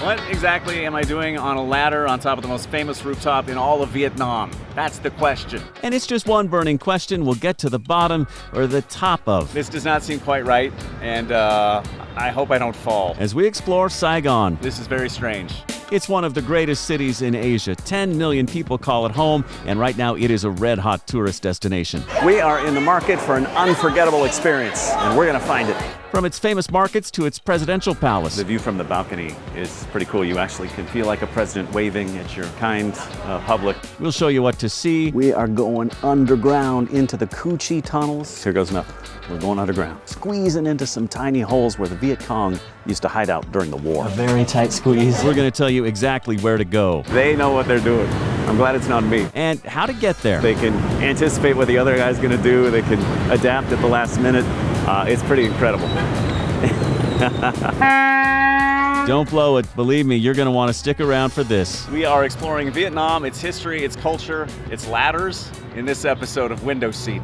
What exactly am I doing on a ladder on top of the most famous rooftop in all of Vietnam? That's the question. And it's just one burning question we'll get to the bottom or the top of. This does not seem quite right, and I hope I don't fall. As we explore Saigon. This is very strange. It's one of the greatest cities in Asia. 10 million people call it home, and right now it is a red-hot tourist destination. We are in the market for an unforgettable experience, and we're going to find it. From its famous markets to its presidential palace. The view from the balcony is pretty cool. You actually can feel like a president waving at your kind public. We'll show you what to see. We are going underground into the Cu Chi tunnels. Here goes nothing. We're going underground. Squeezing into some tiny holes where the Viet Cong used to hide out during the war. A very tight squeeze. We're going to tell you exactly where to go. They know what they're doing. I'm glad it's not me. And how to get there. They can anticipate what the other guy's going to do. They can adapt at the last minute. It's pretty incredible. Don't blow it. Believe me, you're going to want to stick around for this. We are exploring Vietnam, its history, its culture, its ladders in this episode of Window Seat.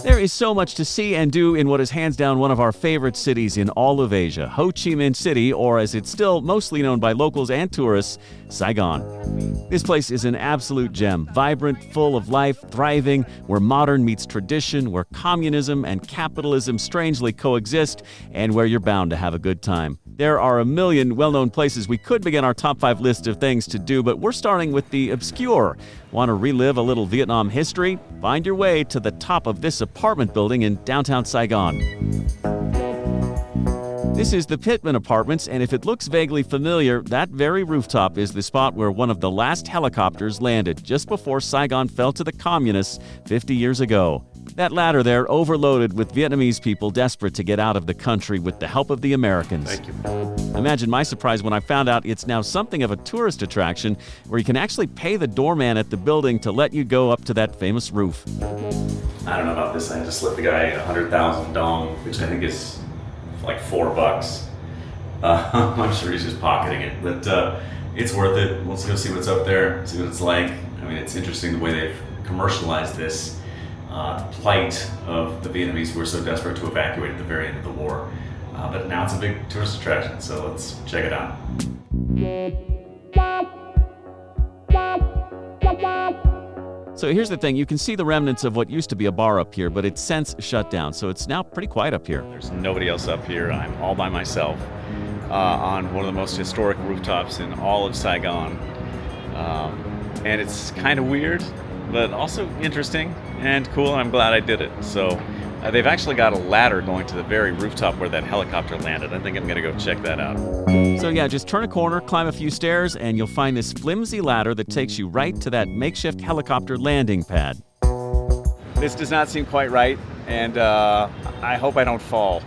There is so much to see and do in what is hands down one of our favorite cities in all of Asia, Ho Chi Minh City, or as it's still mostly known by locals and tourists, Saigon. This place is an absolute gem, vibrant, full of life, thriving, where modern meets tradition, where communism and capitalism strangely coexist, and where you're bound to have a good time. There are a million well-known places we could begin our top 5 list of things to do, but we're starting with the obscure. Want to relive a little Vietnam history? Find your way to the top of this apartment building in downtown Saigon. This is the Pitman Apartments, and if it looks vaguely familiar, that very rooftop is the spot where one of the last helicopters landed just before Saigon fell to the communists 50 years ago. That ladder there overloaded with Vietnamese people desperate to get out of the country with the help of the Americans. Thank you. Imagine my surprise when I found out it's now something of a tourist attraction where you can actually pay the doorman at the building to let you go up to that famous roof. I don't know about this. I just slipped the guy 100,000 dong, which I think is like $4. I'm sure he's just pocketing it, but it's worth it. Let's go see what's up there, see what it's like. I mean, it's interesting the way they've commercialized this. The plight of the Vietnamese who were so desperate to evacuate at the very end of the war. But now it's a big tourist attraction, so let's check it out. So here's the thing, you can see the remnants of what used to be a bar up here, but it's since shut down, so it's now pretty quiet up here. There's nobody else up here. I'm all by myself on one of the most historic rooftops in all of Saigon. And it's kind of weird, but also interesting and cool, and I'm glad I did it. So they've actually got a ladder going to the very rooftop where that helicopter landed. I think I'm going to go check that out. So yeah, just turn a corner, climb a few stairs, and you'll find this flimsy ladder that takes you right to that makeshift helicopter landing pad. This does not seem quite right, and I hope I don't fall.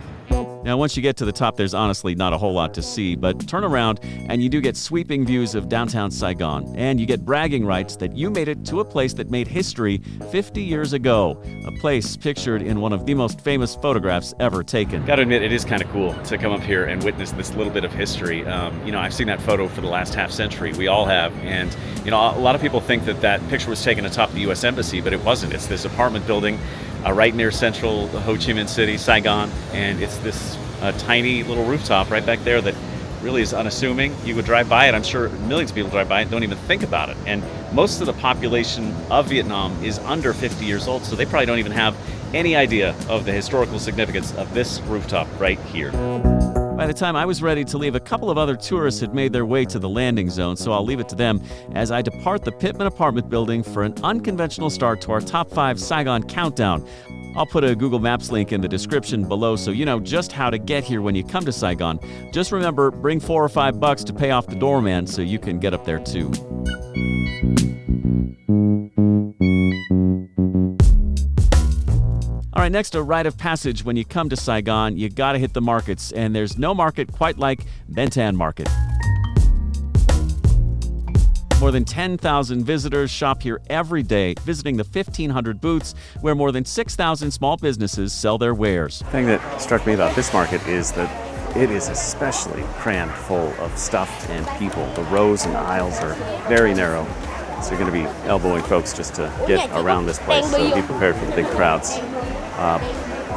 Now, once you get to the top, there's honestly not a whole lot to see, but turn around and you do get sweeping views of downtown Saigon, and you get bragging rights that you made it to a place that made history 50 years ago, a place pictured in one of the most famous photographs ever taken. Gotta admit, it is kind of cool to come up here and witness this little bit of history. I've seen that photo for the last half century. We all have, and a lot of people think that that picture was taken atop the U.S. Embassy, but it wasn't. It's this apartment building right near central Ho Chi Minh City, Saigon, and it's this tiny little rooftop right back there that really is unassuming. You would drive by it, I'm sure millions of people drive by it and don't even think about it. And most of the population of Vietnam is under 50 years old, so they probably don't even have any idea of the historical significance of this rooftop right here. By the time I was ready to leave, a couple of other tourists had made their way to the landing zone, so I'll leave it to them as I depart the Pitman apartment building for an unconventional start to our top 5 Saigon countdown. I'll put a Google Maps link in the description below so you know just how to get here when you come to Saigon. Just remember, bring $4 or $5 to pay off the doorman so you can get up there too. All right, next, a rite of passage. When you come to Saigon, you gotta hit the markets, and there's no market quite like Ben Thanh Market. More than 10,000 visitors shop here every day, visiting the 1,500 booths where more than 6,000 small businesses sell their wares. The thing that struck me about this market is that it is especially crammed full of stuff and people. The rows and aisles are very narrow. So you're going to be elbowing folks just to get around this place, so be prepared for the big crowds.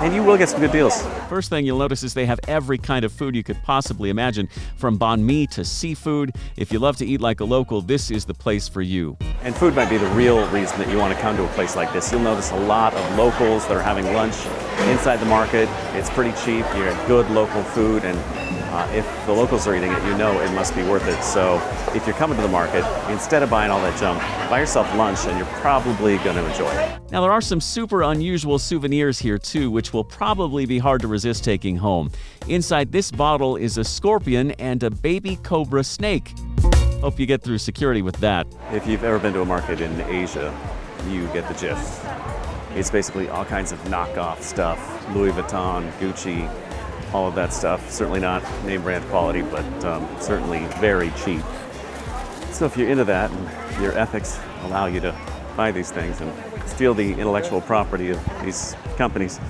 And you will get some good deals. First thing you'll notice is they have every kind of food you could possibly imagine, from banh mi to seafood. If you love to eat like a local, this is the place for you. And food might be the real reason that you want to come to a place like this. You'll notice a lot of locals that are having lunch inside the market. It's pretty cheap. You get good local food, and if the locals are eating it, you know it must be worth it. So if you're coming to the market, instead of buying all that junk, buy yourself lunch, and you're probably going to enjoy it. Now, there are some super unusual souvenirs here too, which will probably be hard to resist taking home. Inside this bottle is a scorpion and a baby cobra snake. Hope you get through security with that. If you've ever been to a market in Asia, you get the gist. It's basically all kinds of knockoff stuff, Louis Vuitton, Gucci, all of that stuff. Certainly not name brand quality, but certainly very cheap. So if you're into that and your ethics allow you to buy these things and steal the intellectual property of these companies,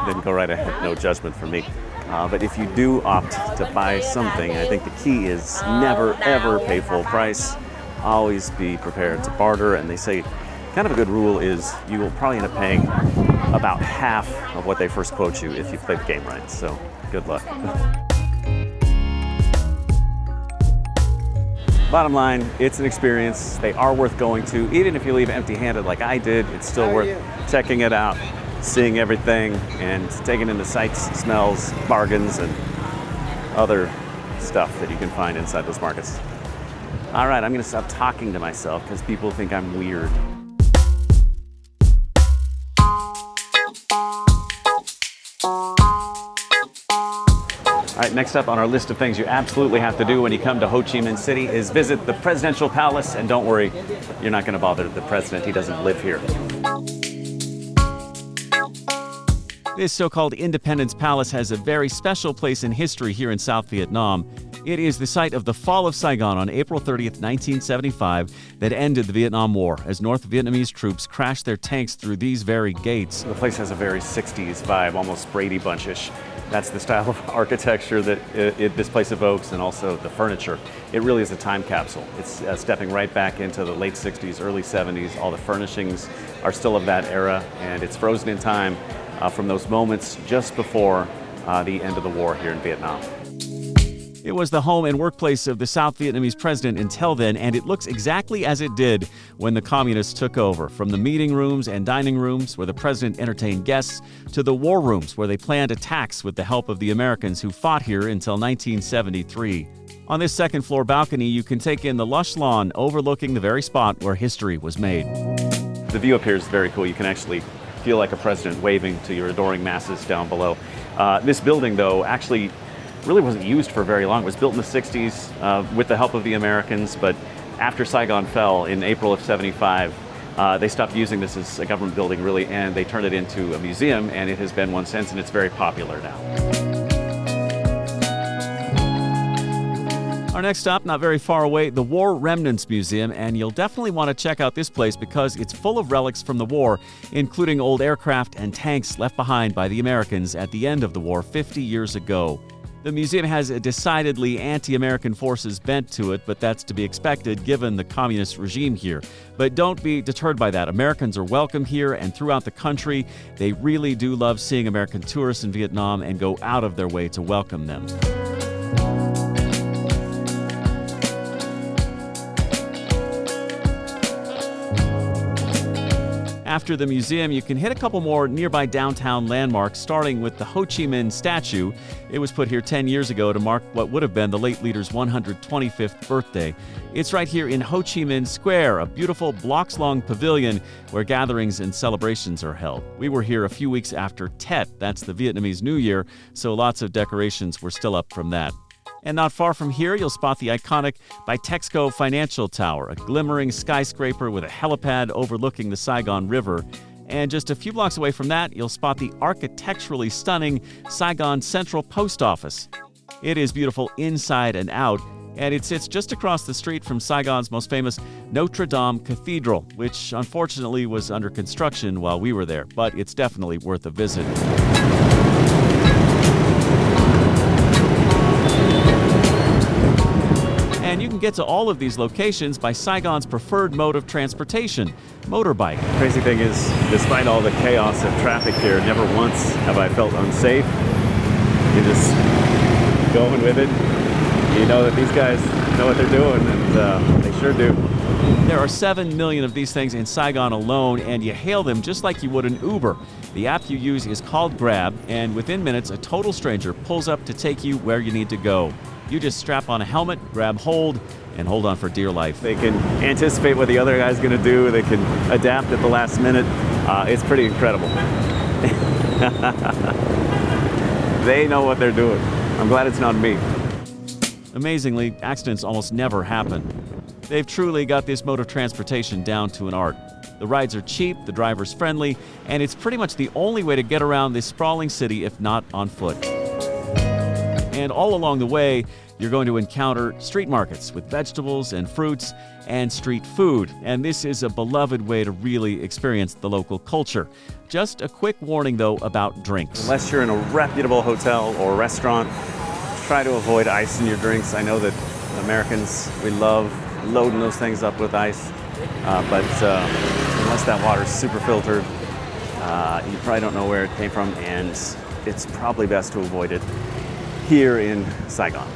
then go right ahead, no judgment from me. But if you do opt to buy something, I think the key is never ever pay full price. Always be prepared to barter, and they say kind of a good rule is you will probably end up paying about half of what they first quote you if you play the game right. So good luck. Bottom line, it's an experience. They are worth going to. Even if you leave empty-handed like I did, it's still worth checking it out, seeing everything, and taking in the sights, smells, bargains, and other stuff that you can find inside those markets. All right, I'm going to stop talking to myself because people think I'm weird. All right, next up on our list of things you absolutely have to do when you come to Ho Chi Minh City is visit the Presidential Palace. And don't worry, you're not going to bother the president. He doesn't live here. This so-called Independence Palace has a very special place in history here in South Vietnam. It is the site of the fall of Saigon on April 30th, 1975, that ended the Vietnam War as North Vietnamese troops crashed their tanks through these very gates. The place has a very 60s vibe, almost Brady Bunch-ish. That's the style of architecture that this place evokes, and also the furniture. It really is a time capsule. It's stepping right back into the late 60s, early 70s. All the furnishings are still of that era, and it's frozen in time from those moments just before the end of the war here in Vietnam. It was the home and workplace of the South Vietnamese president until then, and it looks exactly as it did when the communists took over. From the meeting rooms and dining rooms where the president entertained guests to the war rooms where they planned attacks with the help of the Americans who fought here until 1973. On this second floor balcony, you can take in the lush lawn overlooking the very spot where history was made. The view up here is very cool. You can actually feel like a president waving to your adoring masses down below. This building, though, actually really wasn't used for very long. It was built in the 60s with the help of the Americans, but after Saigon fell in April of 75, they stopped using this as a government building, really, and they turned it into a museum, and it has been one since, and it's very popular now. Our next stop, not very far away, the War Remnants Museum, and you'll definitely want to check out this place because it's full of relics from the war, including old aircraft and tanks left behind by the Americans at the end of the war 50 years ago. The museum has a decidedly anti-American forces bent to it, but that's to be expected given the communist regime here. But don't be deterred by that. Americans are welcome here and throughout the country. They really do love seeing American tourists in Vietnam and go out of their way to welcome them. After the museum, you can hit a couple more nearby downtown landmarks, starting with the Ho Chi Minh statue. It was put here 10 years ago to mark what would have been the late leader's 125th birthday. It's right here in Ho Chi Minh Square, a beautiful blocks-long pavilion where gatherings and celebrations are held. We were here a few weeks after Tet, that's the Vietnamese New Year, so lots of decorations were still up from that. And not far from here, you'll spot the iconic Bitexco Financial Tower, a glimmering skyscraper with a helipad overlooking the Saigon River. And just a few blocks away from that, you'll spot the architecturally stunning Saigon Central Post Office. It is beautiful inside and out, and it sits just across the street from Saigon's most famous Notre Dame Cathedral, which unfortunately was under construction while we were there, but it's definitely worth a visit. And you can can get to all of these locations by Saigon's preferred mode of transportation, motorbike. Crazy thing is, despite all the chaos of traffic here, never once have I felt unsafe. You're just going with it. You know that these guys know what they're doing, and they sure do. There are 7 million of these things in Saigon alone, and you hail them just like you would an Uber. The app you use is called Grab, and within minutes, a total stranger pulls up to take you where you need to go. You just strap on a helmet, grab hold, and hold on for dear life. They can anticipate what the other guy's going to do. They can adapt at the last minute. It's pretty incredible. They know what they're doing. I'm glad it's not me. Amazingly, accidents almost never happen. They've truly got this mode of transportation down to an art. The rides are cheap, the driver's friendly, and it's pretty much the only way to get around this sprawling city if not on foot. And all along the way, you're going to encounter street markets with vegetables and fruits and street food. And this is a beloved way to really experience the local culture. Just a quick warning, though, about drinks. Unless you're in a reputable hotel or restaurant, try to avoid ice in your drinks. I know that Americans, we love loading those things up with ice, but unless that water's super filtered, you probably don't know where it came from, and it's probably best to avoid it here in Saigon.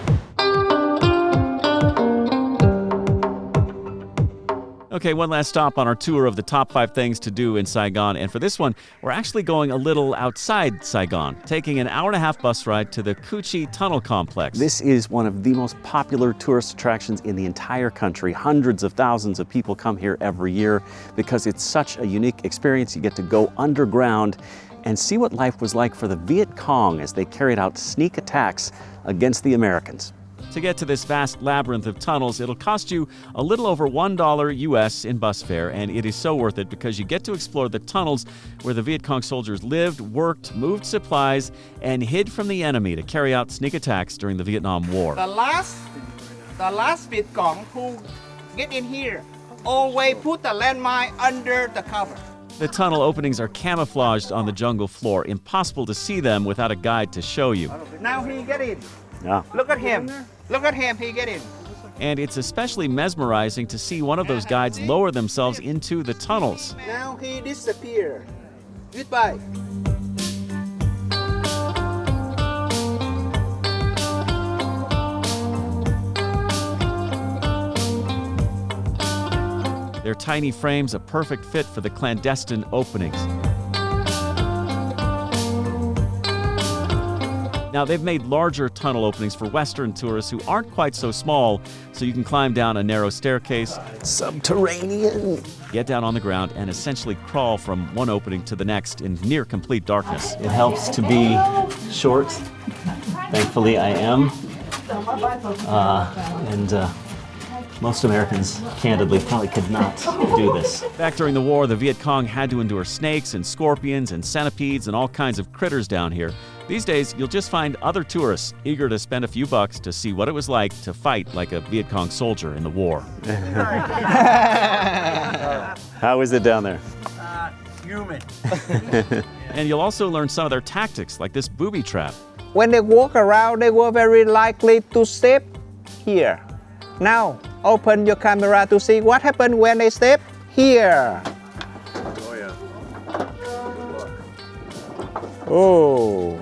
Okay, one last stop on our tour of the top 5 things to do in Saigon. And for this one, we're actually going a little outside Saigon, taking an hour-and-a-half bus ride to the Cu Chi Tunnel Complex. This is one of the most popular tourist attractions in the entire country. Hundreds of thousands of people come here every year because it's such a unique experience. You get to go underground and see what life was like for the Viet Cong as they carried out sneak attacks against the Americans. To get to this vast labyrinth of tunnels, it'll cost you a little over $1 US in bus fare, and it is so worth it because you get to explore the tunnels where the Viet Cong soldiers lived, worked, moved supplies, and hid from the enemy to carry out sneak attacks during the Vietnam War. The last Viet Cong who get in here always put the landmine under the cover. The tunnel openings are camouflaged on the jungle floor, impossible to see them without a guide to show you. Now he get in. Yeah. Look at him. Look at him, he get in. And it's especially mesmerizing to see one of those guides lower themselves into the tunnels. Now he disappear. Goodbye. Their tiny frames a perfect fit for the clandestine openings. Now, they've made larger tunnel openings for Western tourists who aren't quite so small, so you can climb down a narrow staircase, Subterranean. get down on the ground, and essentially crawl from one opening to the next in near complete darkness. It helps to be short. Thankfully, I am. Most Americans, candidly, probably could not do this. Back during the war, the Viet Cong had to endure snakes and scorpions and centipedes and all kinds of critters down here. These days, you'll just find other tourists eager to spend a few bucks to see what it was like to fight like a Viet Cong soldier in the war. How is it down there? Human. And you'll also learn some of their tactics, like this booby trap. When they walk around, they were very likely to step here. Now, open your camera to see what happened when they step here. Oh, yeah. Oh.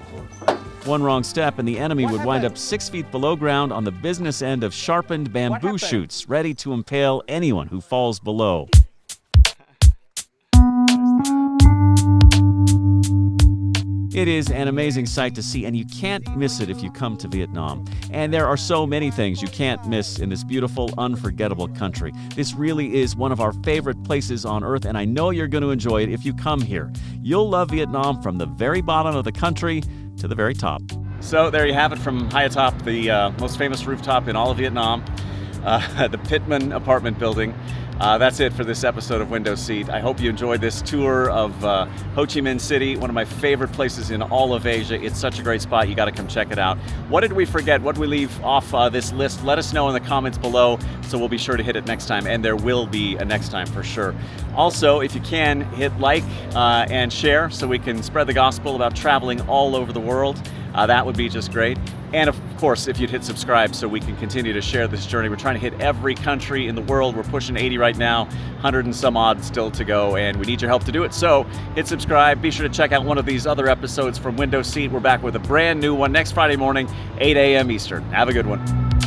One wrong step and the enemy would wind up 6 feet below ground on the business end of sharpened bamboo happened? shoots, ready to impale anyone who falls below. It is an amazing sight to see, and you can't miss it if you come to Vietnam. And there are so many things you can't miss in this beautiful, unforgettable country. This really is one of our favorite places on earth, and I know you're going to enjoy it if you come here. You'll love Vietnam from the very bottom of the country to the very top. So there you have it from high atop the most famous rooftop in all of Vietnam, the Pitman Apartment building. That's it for this episode of Window Seat. I hope you enjoyed this tour of Ho Chi Minh City, one of my favorite places in all of Asia. It's such a great spot. You got to come check it out. What did we forget? What did we leave off this list? Let us know in the comments below, so we'll be sure to hit it next time, and there will be a next time for sure. Also, if you can, hit like and share so we can spread the gospel about traveling all over the world. that would be just great. And of course, if you'd hit subscribe so we can continue to share this journey. We're trying to hit every country in the world. We're pushing 80 right now, 100 and some odd still to go, and we need your help to do it. So hit subscribe. Be sure to check out one of these other episodes from Window Seat. We're back with a brand new one next Friday morning, 8 a.m. Eastern. Have a good one.